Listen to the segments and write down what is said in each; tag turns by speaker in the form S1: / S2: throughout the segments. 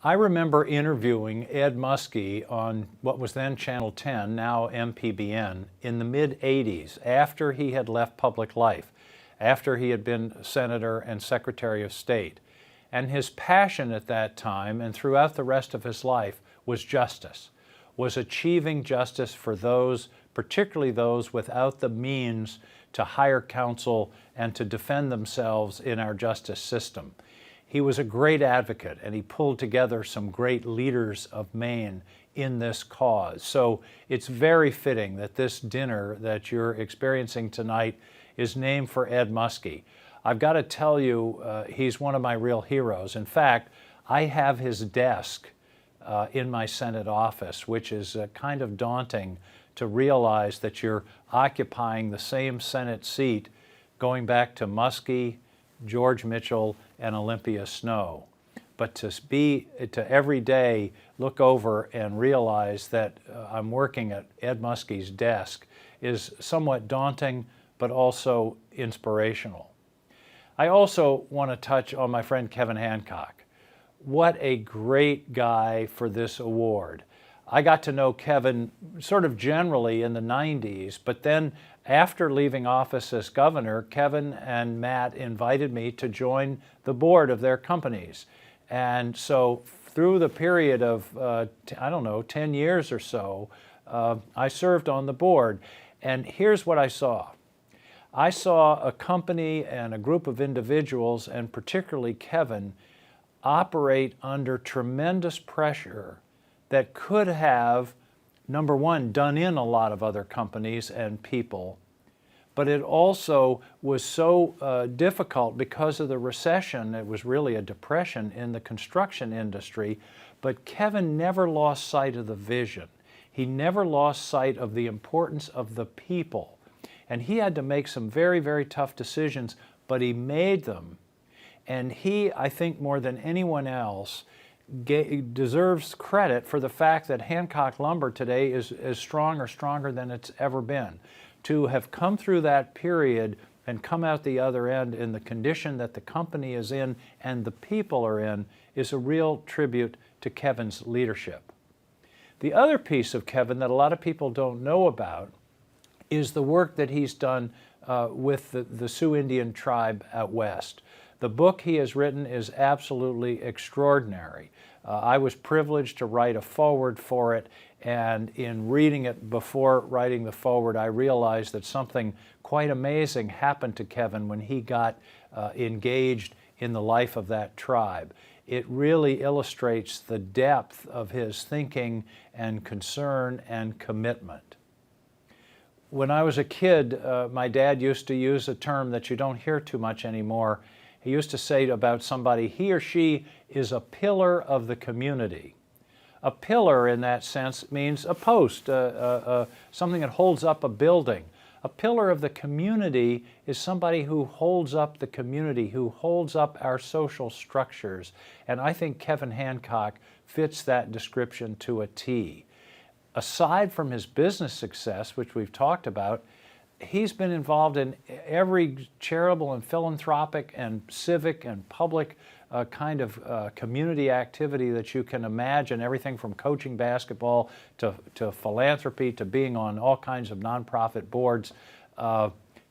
S1: I remember interviewing Ed Muskie on what was then Channel 10, now MPBN, in the mid-'80s, after he had left public life, after he had been Senator and Secretary of State. And his passion at that time and throughout the rest of his life was justice, was achieving justice for those, particularly those without the means to hire counsel and to defend themselves in our justice system. He was a great advocate, and he pulled together some great leaders of Maine in this cause. So it's very fitting that this dinner that you're experiencing tonight is named for Ed Muskie. I've got to tell you, he's one of my real heroes. In fact, I have his desk in my Senate office, which is kind of daunting to realize that you're occupying the same Senate seat going back to Muskie, George Mitchell, and Olympia Snowe. But to every day look over and realize that I'm working at Ed Muskie's desk is somewhat daunting, but also inspirational. I also want to touch on my friend Kevin Hancock. What a great guy for this award. I got to know Kevin sort of generally in the 90s, but then after leaving office as governor, Kevin and Matt invited me to join the board of their companies. And so through the period of, 10 years or so, I served on the board. And here's what I saw. I saw a company and a group of individuals, and particularly Kevin, operate under tremendous pressure that could have, number one, done in a lot of other companies and people, but it also was so difficult because of the recession. It was really a depression in the construction industry, but Kevin never lost sight of the vision. He never lost sight of the importance of the people. And he had to make some very, very tough decisions, but he made them. And he, I think more than anyone else, deserves credit for the fact that Hancock lumber today is as strong or stronger than it's ever been. To have come through that period and come out the other end in the condition that the company is in and the people are in is a real tribute to Kevin's leadership. The other piece of Kevin that a lot of people don't know about is the work that he's done with the Sioux Indian tribe out west. The book he has written is absolutely extraordinary. I was privileged to write a foreword for it, and in reading it before writing the foreword, I realized that something quite amazing happened to Kevin when he got engaged in the life of that tribe. It really illustrates the depth of his thinking and concern and commitment. When I was a kid, my dad used to use a term that you don't hear too much anymore. He used to say about somebody, he or she is a pillar of the community. A pillar in that sense means a post, something that holds up a building. A pillar of the community is somebody who holds up the community, who holds up our social structures. And I think Kevin Hancock fits that description to a T. Aside from his business success, which we've talked about, he's been involved in every charitable and philanthropic and civic and public kind of community activity that you can imagine, everything from coaching basketball to philanthropy to being on all kinds of nonprofit boards.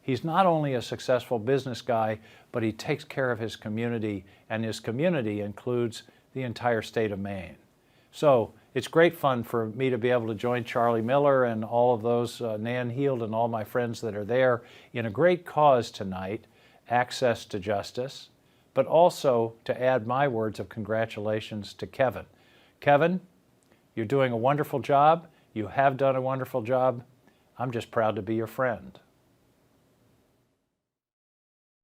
S1: He's not only a successful business guy, but he takes care of his community, and his community includes the entire state of Maine. So it's great fun for me to be able to join Charlie Miller and all of those, Nan Heald and all my friends that are there in a great cause tonight, access to justice, but also to add my words of congratulations to Kevin. Kevin, you're doing a wonderful job. You have done a wonderful job. I'm just proud to be your friend.